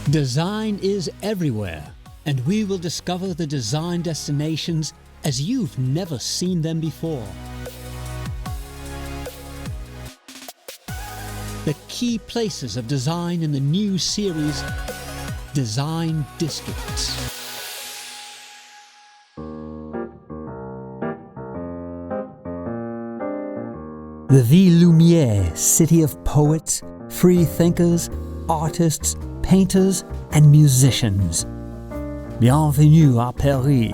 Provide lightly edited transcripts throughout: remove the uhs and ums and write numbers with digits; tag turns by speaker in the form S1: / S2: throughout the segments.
S1: Design is everywhere, and we will discover the design destinations as you've never seen them before. The key places of design in the new series, Design Districts. The Ville Lumière, city of poets, free thinkers, artists, painters, and musicians. Bienvenue à Paris.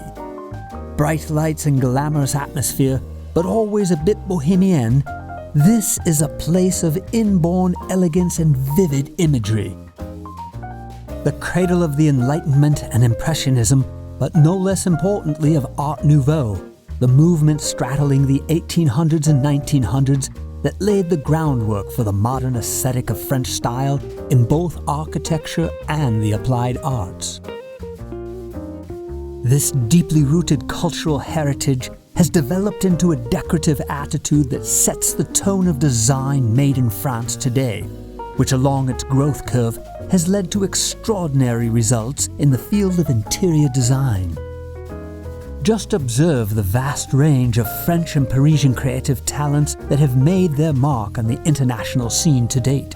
S1: Bright lights and glamorous atmosphere, but always a bit bohemian, this is a place of inborn elegance and vivid imagery. The cradle of the Enlightenment and Impressionism, but no less importantly of Art Nouveau, the movement straddling the 1800s and 1900s that laid the groundwork for the modern aesthetic of French style in both architecture and the applied arts. This deeply rooted cultural heritage has developed into a decorative attitude that sets the tone of design made in France today, which along its growth curve has led to extraordinary results in the field of interior design. Just observe the vast range of French and Parisian creative talents that have made their mark on the international scene to date.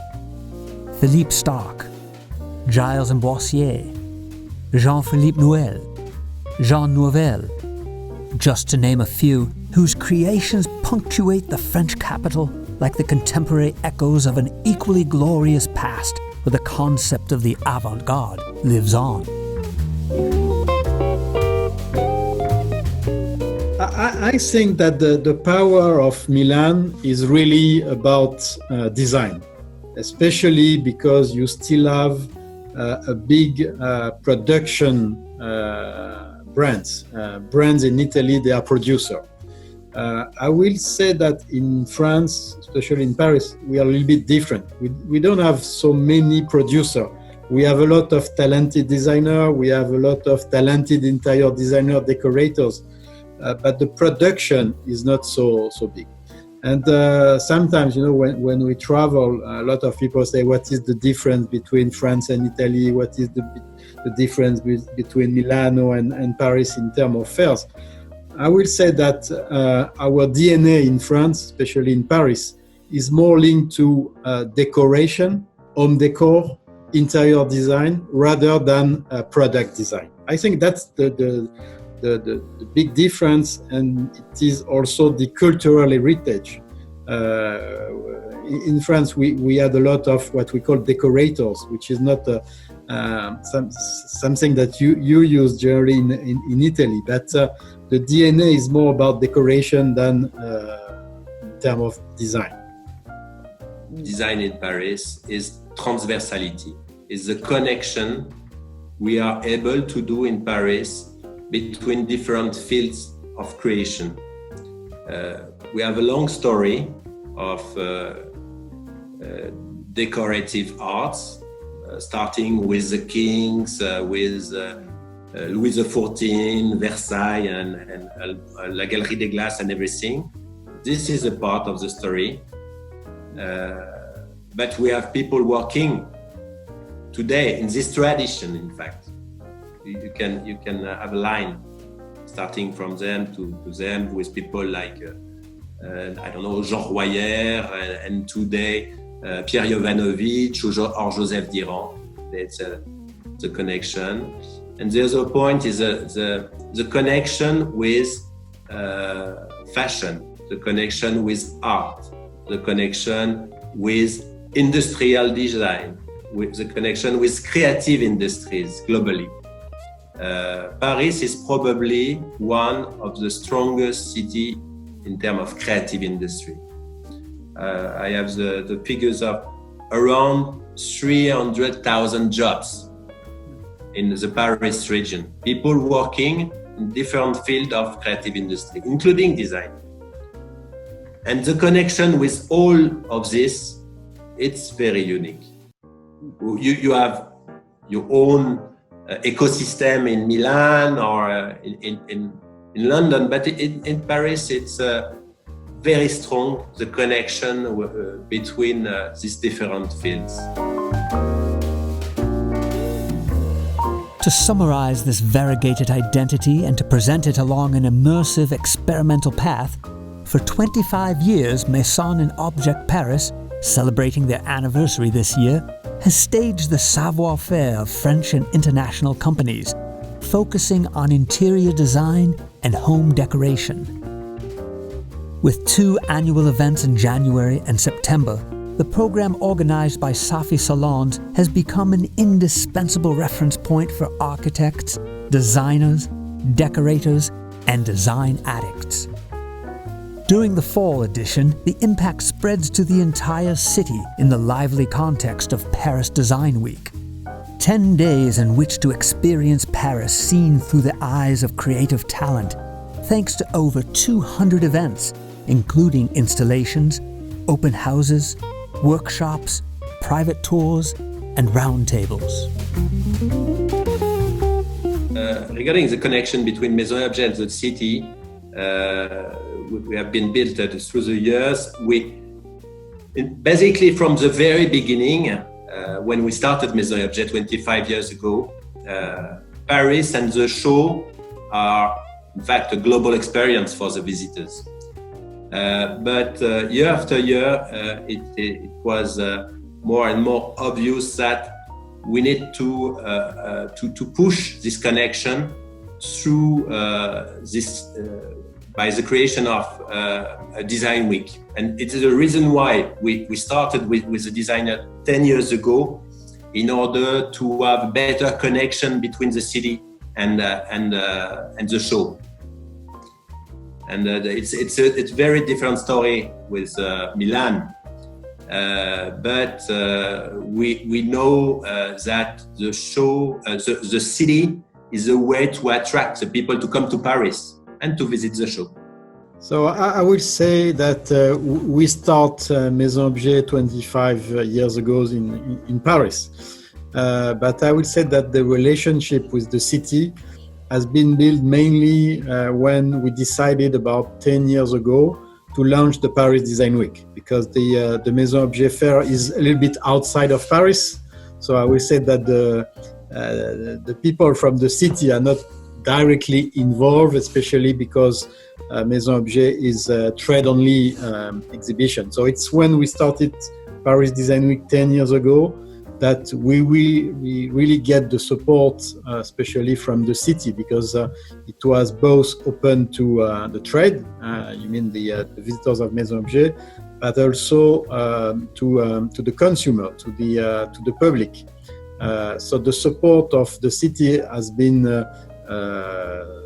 S1: Philippe Starck, Gilles and Boissier, Jean-Philippe Noël, Jean Nouvel, just to name a few, whose creations punctuate the French capital like the contemporary echoes of an equally glorious past where the concept of the avant-garde lives on.
S2: I think that the power of Milan is really about design, especially because you still have a big production brands. Brands in Italy, they are producer. I will say that in France, especially in Paris, we are a little bit different. We don't have so many producers. We have a lot of talented designers, we have a lot of talented interior designer, decorators, but the production is not so big. And sometimes, when we travel, a lot of people say, what is the difference between France and Italy? What is the difference between Milano and Paris in terms of fairs? I will say that our DNA in France, especially in Paris, is more linked to decoration, home decor, interior design, rather than product design. I think that's the big difference, and it is also the cultural heritage. In France, we had a lot of what we call decorators, which is not something that you use generally in Italy, but the DNA is more about decoration than in terms of design.
S3: Design in Paris is transversality, is the connection we are able to do in Paris between different fields of creation. We have a long story of decorative arts, starting with the kings, with Louis XIV, Versailles, and La Galerie des Glaces and everything. This is a part of the story. But we have people working today in this tradition, in fact. You can have a line starting from them to them with people like, Jean Royer, and today Pierre Jovanovic or Joseph Durand. It's the connection. And the other point is the connection with fashion, the connection with art, the connection with industrial design, with the connection with creative industries globally. Paris is probably one of the strongest cities in terms of creative industry. I have the figures of around 300,000 jobs in the Paris region. People working in different fields of creative industry, including design. And the connection with all of this, it's very unique. You have your own ecosystem in Milan or in London, but in Paris it's very strong, the connection between these different fields.
S1: To summarize this variegated identity and to present it along an immersive experimental path, for 25 years, Maison&Objet Paris, celebrating their anniversary this year, has staged the savoir-faire of French and international companies, focusing on interior design and home decoration. With 2 annual events in January and September, the program organized by Safi Salons has become an indispensable reference point for architects, designers, decorators, and design addicts. During the fall edition, the impact spreads to the entire city in the lively context of Paris Design Week. 10 days in which to experience Paris seen through the eyes of creative talent, thanks to over 200 events, including installations, open houses, workshops, private tours, and roundtables.
S3: Regarding the connection between Maison&Objet and the city, we have been built through the years. Basically from the very beginning, when we started Maison&Objet 25 years ago, Paris and the show are in fact a global experience for the visitors. But year after year, it was more and more obvious that we need to push this connection through by the creation of a design week. And it is the reason why we started with the designer 10 years ago, in order to have a better connection between the city and the show. And it's a very different story with Milan. But we know that the show, the city is a way to attract the people to come to Paris and to visit the show.
S2: So I will say that we start Maison&Objet 25 years ago in Paris. But I will say that the relationship with the city has been built mainly when we decided about 10 years ago to launch the Paris Design Week, because the Maison&Objet Fair is a little bit outside of Paris. So I will say that the people from the city are not directly involved, especially because Maison&Objet is a trade-only exhibition. So it's when we started Paris Design Week 10 years ago that we really get the support, especially from the city, because it was both open to the trade, you mean the visitors of Maison&Objet, but also to the consumer, to the public. So the support of the city has been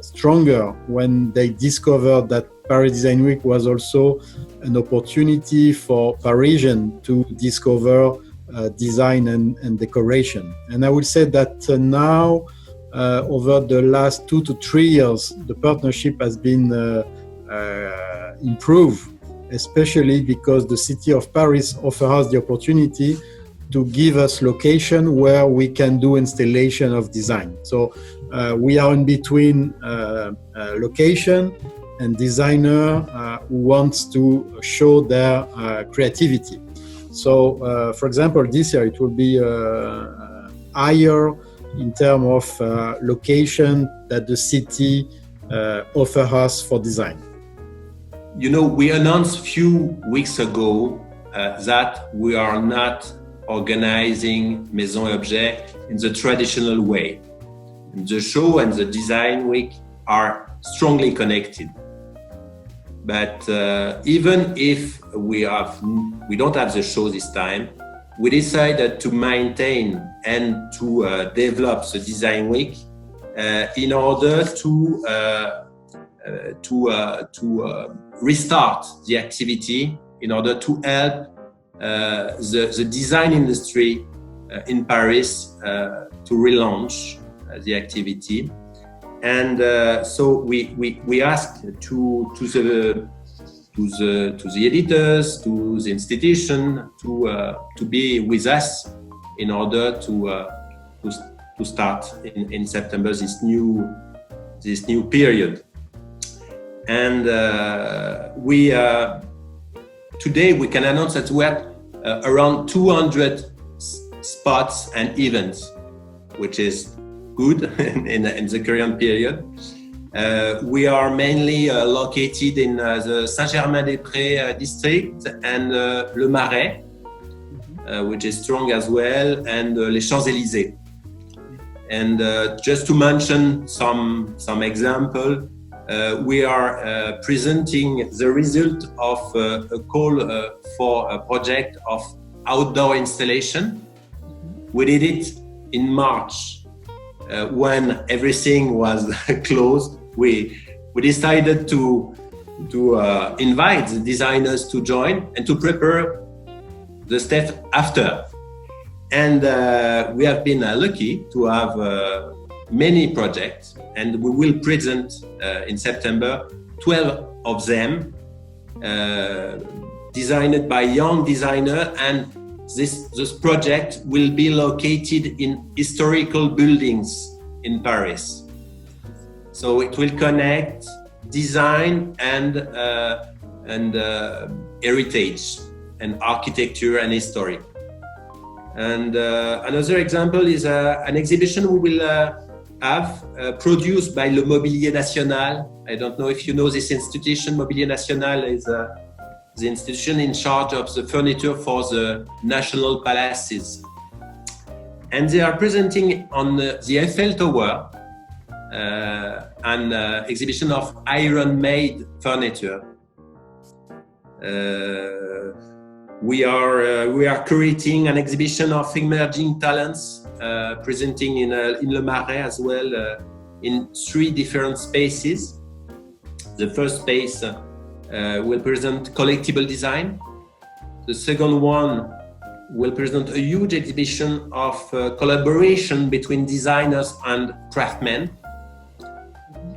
S2: stronger when they discovered that Paris Design Week was also an opportunity for Parisians to discover design and decoration. And I would say that now, over the last 2 to 3 years, the partnership has been improved, especially because the city of Paris offers us the opportunity to give us location where we can do installation of design. So we are in between location and designer who wants to show their creativity. So, for example, this year it will be higher in terms of location that the city offers us for design.
S3: You know, we announced a few weeks ago that we are not organizing Maison&Objet in the traditional way. The show and the design week are strongly connected. But even if we don't have the show this time, we decided to maintain and to develop the design week in order to restart the activity, in order to help the design industry in Paris to relaunch the activity. And so we asked to the editors, to the institution, to be with us in order to start in September this new period. And today we can announce that we have around 200 spots and events, which is good in the current period. We are mainly located in the Saint-Germain-des-Prés district and Le Marais, which is strong as well, and Les Champs-Élysées. And just to mention some example, we are presenting the result of a call for a project of outdoor installation. We did it in March when everything was closed. We decided to invite the designers to join and to prepare the step after. And we have been lucky to have many projects, and we will present in September 12 of them designed by young designer, and this project will be located in historical buildings in Paris. So it will connect design and heritage and architecture and history. And another example is an exhibition we will have produced by Le Mobilier National. I don't know if you know this institution. Mobilier National is the institution in charge of the furniture for the national palaces. And they are presenting on the Eiffel Tower an exhibition of iron-made furniture. We are creating an exhibition of emerging talents, presenting in Le Marais as well, in 3 different spaces. The first space will present collectible design. The second one will present a huge exhibition of collaboration between designers and craftsmen.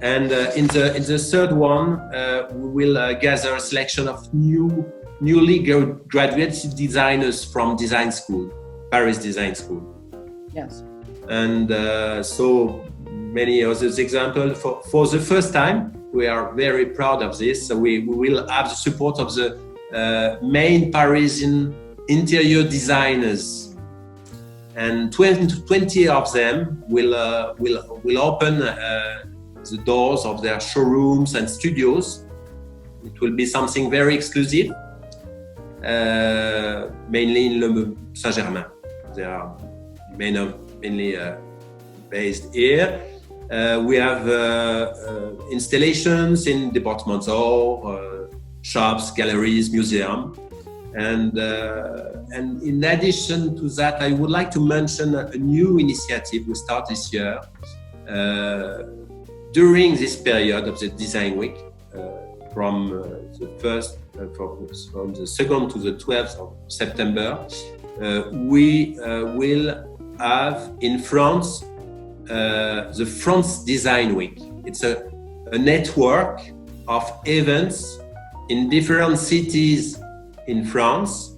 S3: And in the third one, we will gather a selection of newly graduated designers from design school, Paris Design School.
S4: Yes.
S3: And so many other examples. For the first time, we are very proud of this. So we will have the support of the main Parisian interior designers, and 20 of them will open the doors of their showrooms and studios. It will be something very exclusive, mainly in Le Saint-Germain. They are mainly based here. We have installations in departments, shops, galleries, museums. And in addition to that, I would like to mention a new initiative we start this year. During this period of the Design Week, from the 2nd to the 12th of September, we will have in France the France Design Week. It's a network of events in different cities in France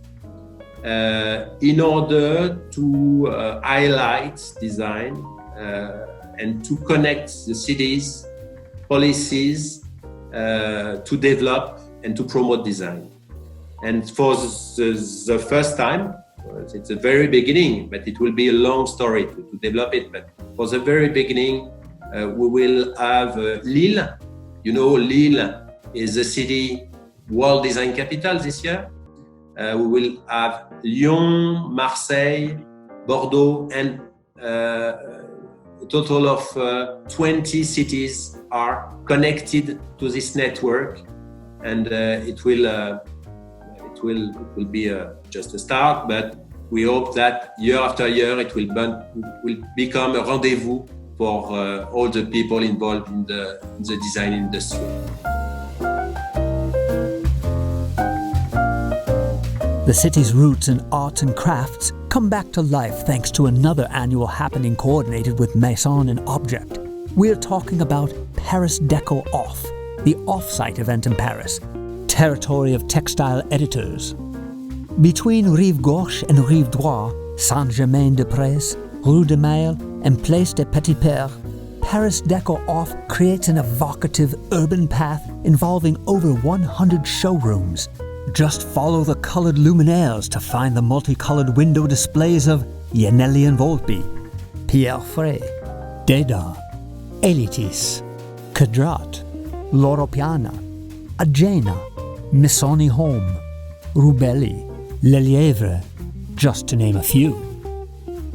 S3: in order to highlight design and to connect the cities, policies to develop and to promote design. And for the first time, it's the very beginning, but it will be a long story to develop it. But for the very beginning, we will have Lille. You know, Lille is the city world design capital this year. We will have Lyon, Marseille, Bordeaux, and a total of 20 cities are connected to this network, and it will be just a start, but we hope that year after year it will become a rendezvous for all the people involved in the design industry.
S1: The city's roots in arts and crafts come back to life thanks to another annual happening coordinated with Maison&Objet. We're talking about Paris Deco Off, the off-site event in Paris, territory of textile editors. Between Rive Gauche and Rive Droit, Saint-Germain-des-Prés, Rue de Mail, and Place des Petits Pères, Paris Deco Off creates an evocative urban path involving over 100 showrooms. Just follow the colored luminaires to find the multicolored window displays of Yanelli and Volpi, Pierre Frey, Dedar, Elitis, Kadrat, Loro Piana, Agena, Missoni Home, Rubelli, Le Lièvre, just to name a few.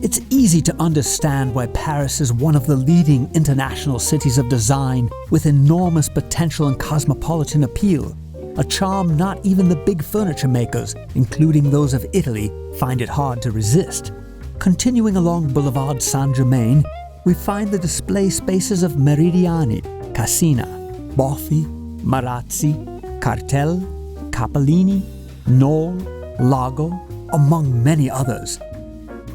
S1: It's easy to understand why Paris is one of the leading international cities of design with enormous potential and cosmopolitan appeal, a charm not even the big furniture makers, including those of Italy, find it hard to resist. Continuing along Boulevard Saint-Germain, we find the display spaces of Meridiani, Cassina, Boffi, Marazzi, Cartel, Capellini, Knoll, Lago, among many others.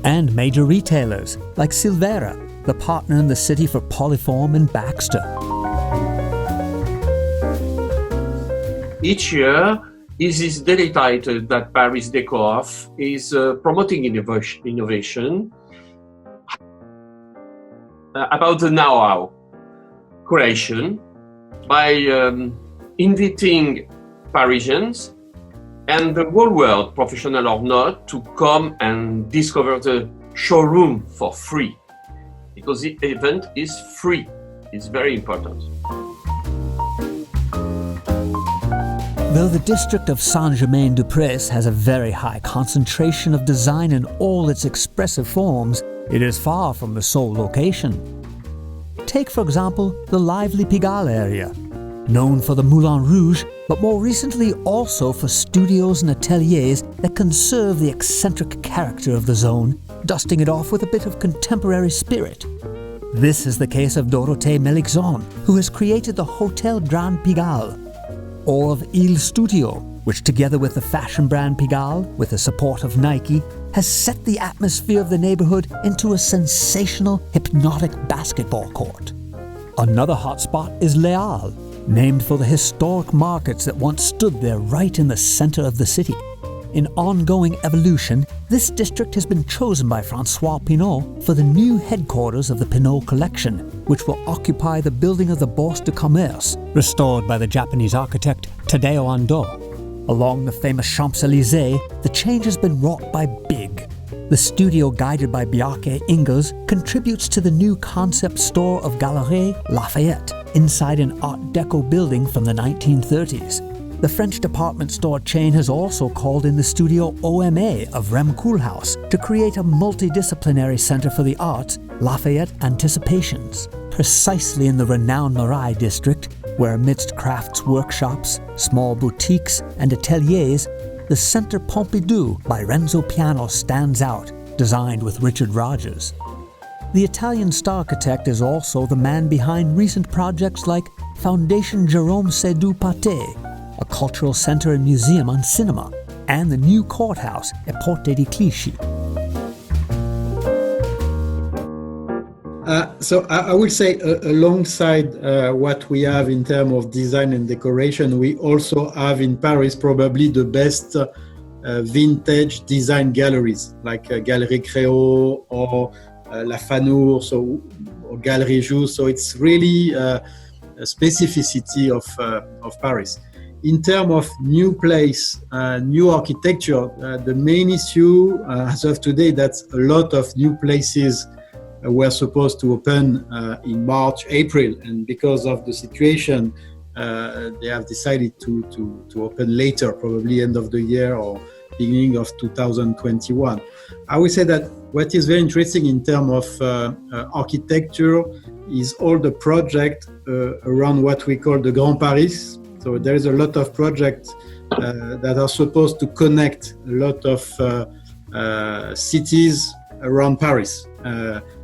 S1: And major retailers like Silvera, the partner in the city for Polyform and Baxter.
S4: Each year, it is delighted that Paris Déco is promoting innovation about the know-how creation by inviting Parisians and the whole world, professional or not, to come and discover the showroom for free. Because the event is free. It's very important.
S1: Though the district of Saint-Germain-du-Pré has a very high concentration of design in all its expressive forms, it is far from the sole location. Take, for example, the lively Pigalle area, known for the Moulin Rouge, but more recently also for studios and ateliers that conserve the eccentric character of the zone, dusting it off with a bit of contemporary spirit. This is the case of Dorothée Melixon, who has created the Hotel Grand Pigalle, or of Il Studio, which together with the fashion brand Pigalle, with the support of Nike, has set the atmosphere of the neighborhood into a sensational, hypnotic basketball court. Another hotspot is Les Halles, named for the historic markets that once stood there right in the center of the city. In ongoing evolution, this district has been chosen by François Pinault for the new headquarters of the Pinault collection, which will occupy the building of the Bourse de Commerce, restored by the Japanese architect Tadao Ando. Along the famous Champs-Élysées, the change has been wrought by Big. The studio guided by Bjarke Ingels contributes to the new concept store of Galeries Lafayette, inside an Art Deco building from the 1930s. The French department store chain has also called in the studio OMA of Rem Koolhaas to create a multidisciplinary center for the arts, Lafayette Anticipations, precisely in the renowned Marais district, where amidst crafts workshops, small boutiques, and ateliers, the Centre Pompidou by Renzo Piano stands out, designed with Richard Rogers. The Italian star architect is also the man behind recent projects like Foundation Jérôme Sédou Pathé, a cultural center and museum on cinema, and the new courthouse at Porte di Clichy.
S2: So I will say alongside what we have in terms of design and decoration, we also have in Paris probably the best vintage design galleries like Galerie Créo or La Fanour, or Galerie Jousse. So it's really a specificity of Paris. In terms of new place, new architecture, the main issue as of today, that's a lot of new places were supposed to open in March, April, and because of the situation, they have decided to open later, probably end of the year or beginning of 2021. I would say that what is very interesting in terms of architecture is all the projects around what we call the Grand Paris. So there is a lot of projects that are supposed to connect a lot of cities around Paris.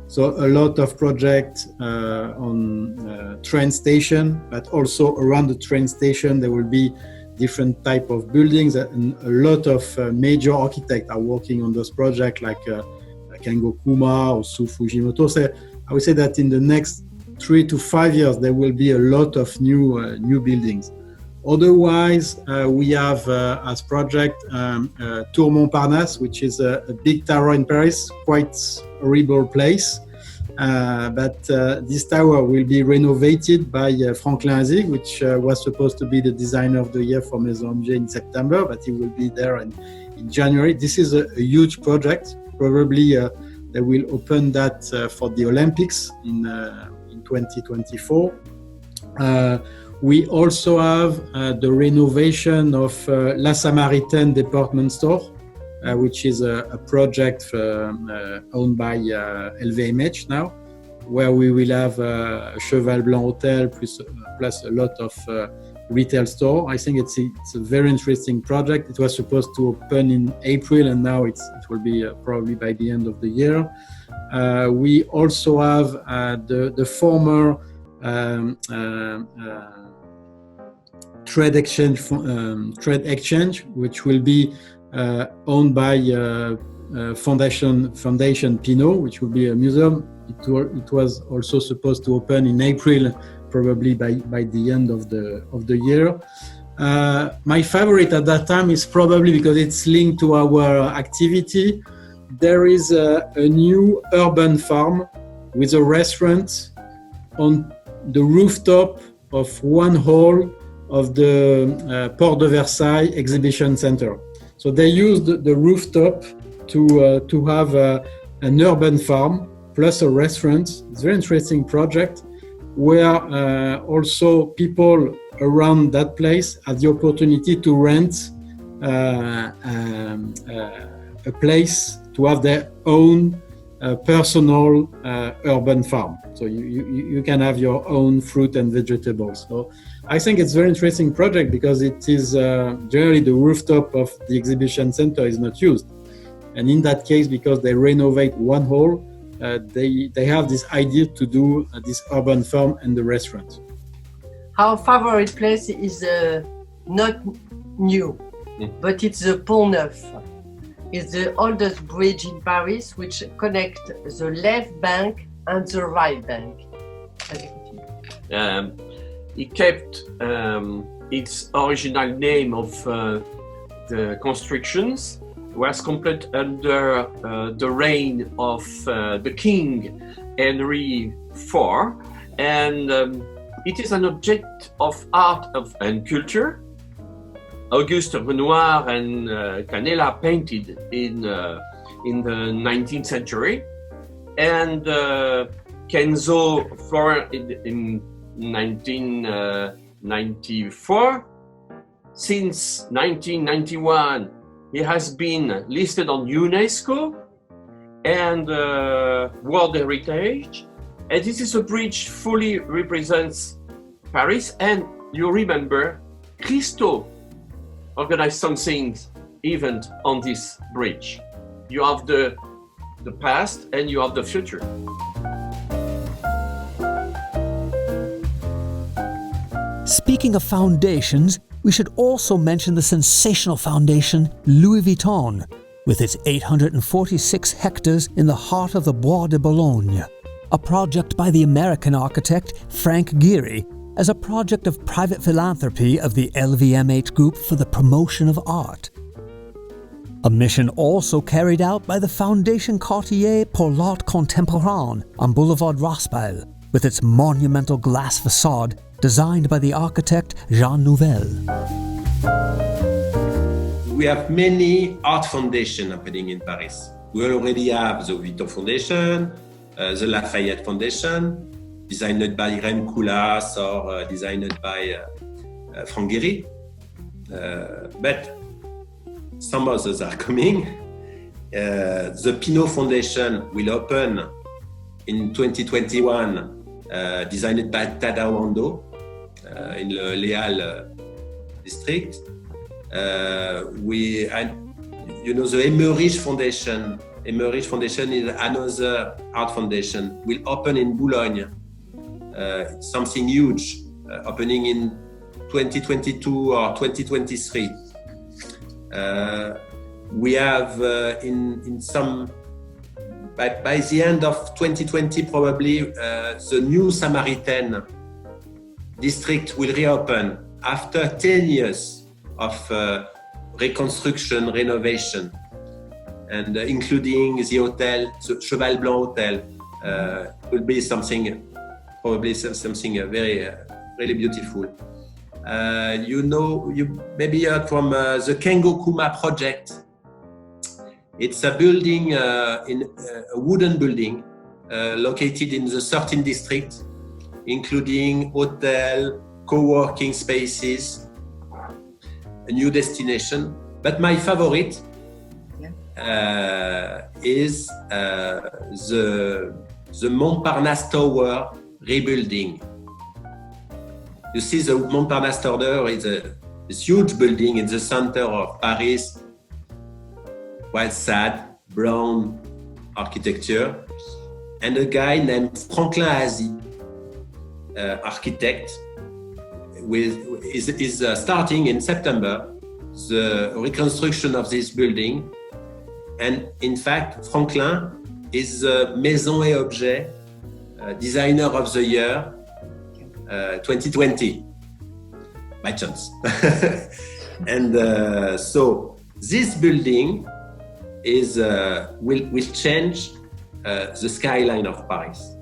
S2: So a lot of projects on train station, but also around the train station there will be different type of buildings, and a lot of major architects are working on those projects like Kengo Kuma or Su Fujimoto. So I would say that in the next 3 to 5 years there will be a lot of new buildings. Otherwise, we have as project Tour Montparnasse, which is a big tower in Paris, quite horrible place. But this tower will be renovated by Franklin Hazig, which was supposed to be the designer of the year for Maison&Objet in September, but he will be there in January. This is a huge project, probably They will open that for the Olympics in 2024. We also have the renovation of La Samaritaine department store, which is a project owned by LVMH now, where we will have a Cheval Blanc hotel plus a lot of retail store. I think it's a very interesting project. It was supposed to open in April, and now it will be probably by the end of the year. We also have the former trade exchange, which will be owned by Foundation Pinault, which will be a museum. It was also supposed to open in April, probably by the end of the year. My favorite at that time is probably because it's linked to our activity. There is a new urban farm with a restaurant on the rooftop of one hall of the Port de Versailles exhibition center. So they used the rooftop to have an urban farm plus a restaurant. It's a very interesting project where also people around that place have the opportunity to rent a place to have their own personal urban farm. So you can have your own fruit and vegetables. So I think it's a very interesting project because it is generally the rooftop of the exhibition center is not used. And in that case, because they renovate one hall, they have this idea to do this urban farm and the restaurant.
S5: Our favorite place is not new, but it's the Pont Neuf. It's the oldest bridge in Paris, which connects the left bank and the right bank.
S4: It kept its original name of the constructions, was complete under the reign of the King Henry IV, and it is an object of art and culture. Auguste Renoir and Canella painted in the 19th century, and Renzo in 1994. Since 1991, it has been listed on UNESCO and World Heritage, and this is a bridge fully represents Paris. And you remember, Christo organized something event on this bridge. You have the past and you have the future.
S1: Speaking of foundations, we should also mention the sensational foundation Louis Vuitton, with its 846 hectares in the heart of the Bois de Boulogne, a project by the American architect Frank Gehry as a project of private philanthropy of the LVMH Group for the promotion of art. A mission also carried out by the Fondation Cartier pour l'Art Contemporain on Boulevard Raspail, with its monumental glass facade designed by the architect Art Nouveau.
S3: We have many art foundations happening in Paris. We already have the Vuitton Foundation, the Lafayette Foundation, designed by Rem Koolhaas or designed by Frank Gehry. But some others are coming. The Pinault Foundation will open in 2021, designed by Tadao Ando in the Leal district. The Emmerich Foundation. Emmerich Foundation is another art foundation. Will open in Boulogne. Something huge, opening in 2022 or 2023. We have in some by the end of 2020 probably the new Samaritaine district will reopen after 10 years of reconstruction, renovation, and including the hotel, the Cheval Blanc Hotel, will be something probably something very really beautiful. You maybe heard from the Kengo Kuma project It's a building, a wooden building located in the 13th district, including hotel, co-working spaces, a new destination. But my favorite is the Montparnasse Tower rebuilding. You see, the Montparnasse Tower is this huge building in the center of Paris, quite sad, brown architecture, and a guy named Franklin Hazy, architect, is starting in September the reconstruction of this building. And in fact, Franklin is the Maison&Objet designer of the year 2020, by chance. And so this building will change the skyline of Paris,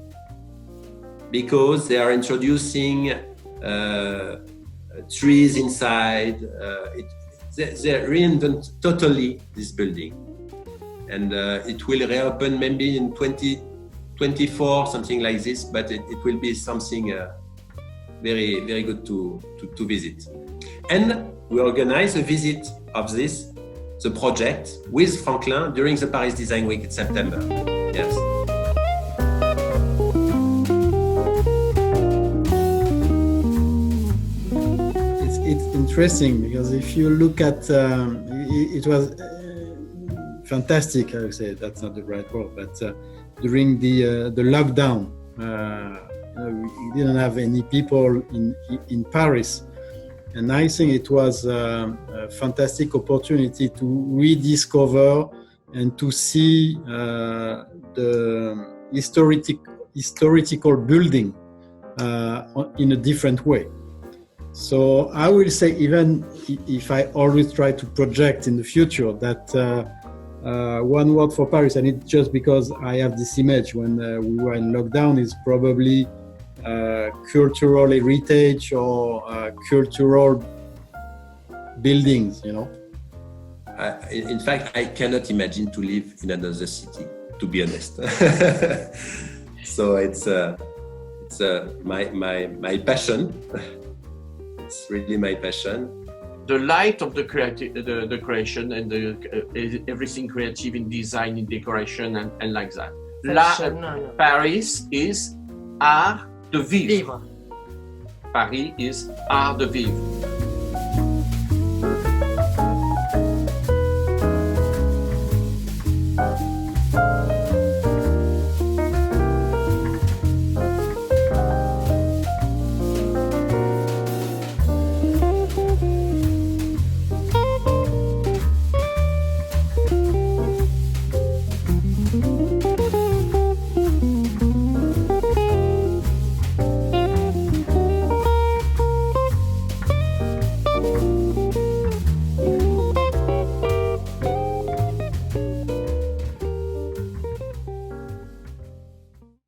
S3: because they are introducing trees inside. They reinvent totally this building, and it will reopen maybe in 2024, something like this. But it will be something very, very good to visit. And we organize a visit of the project with Franklin during the Paris Design Week in September. Yes.
S2: It's interesting, because if you look at it was fantastic. I would say that's not the right word, but during the lockdown, we didn't have any people in Paris. And I think it was a fantastic opportunity to rediscover and to see the historical building in a different way. So I will say, even if I always try to project in the future, that one word for Paris, and it's just because I have this image when we were in lockdown, is probably cultural heritage or cultural buildings, you know.
S3: In fact, I cannot imagine to live in another city, to be honest. So it's my passion. It's really my passion.
S4: The light of the creation and everything creative in design, in decoration, and like that. Paris is art de vivre. Paris is art de vivre.